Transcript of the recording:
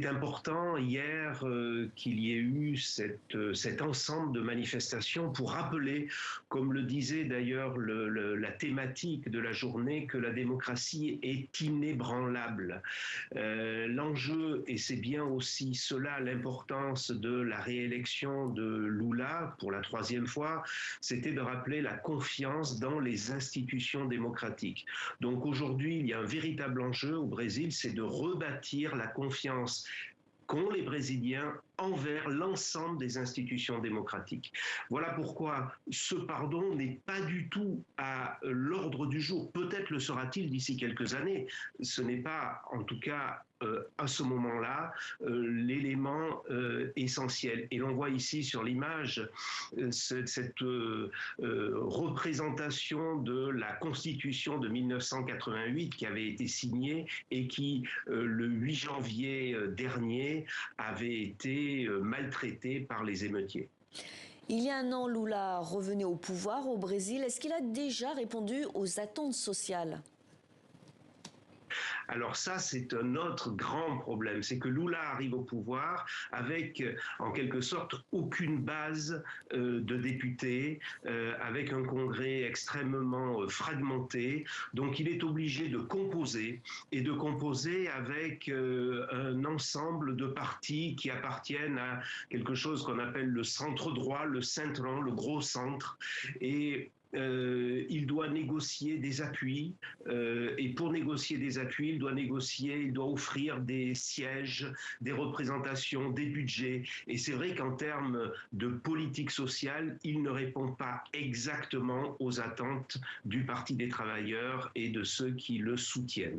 important hier qu'il y ait eu cet ensemble de manifestations pour rappeler, comme le disait d'ailleurs la thématique de la journée, que la démocratie est inébranlable. L'enjeu, et c'est bien aussi cela l'importance de la réélection de Lula pour la 3e fois, c'était de rappeler la confiance dans les institutions démocratiques. Donc aujourd'hui, il y a un véritable enjeu au Brésil, c'est de rebâtir la confiance qu'ont les Brésiliens envers l'ensemble des institutions démocratiques. Voilà pourquoi ce pardon n'est pas du tout à l'ordre du jour. Peut-être le sera-t-il d'ici quelques années. Ce n'est pas, en tout cas, à ce moment-là, l'élément essentiel. Et l'on voit ici sur l'image cette représentation de la Constitution de 1988 qui avait été signée et qui, le 8 janvier dernier, avait été maltraité par les émeutiers. Il y a un an, Lula revenait au pouvoir au Brésil. Est-ce qu'il a déjà répondu aux attentes sociales ? Alors ça, c'est un autre grand problème, c'est que Lula arrive au pouvoir avec, en quelque sorte, aucune base de députés, avec un congrès extrêmement fragmenté. Donc il est obligé de composer, et de composer avec un ensemble de partis qui appartiennent à quelque chose qu'on appelle le centre-droit, le centrão, le gros centre, et il doit négocier des appuis et pour négocier des appuis, il doit offrir des sièges, des représentations, des budgets. Et c'est vrai qu'en termes de politique sociale, il ne répond pas exactement aux attentes du Parti des travailleurs et de ceux qui le soutiennent.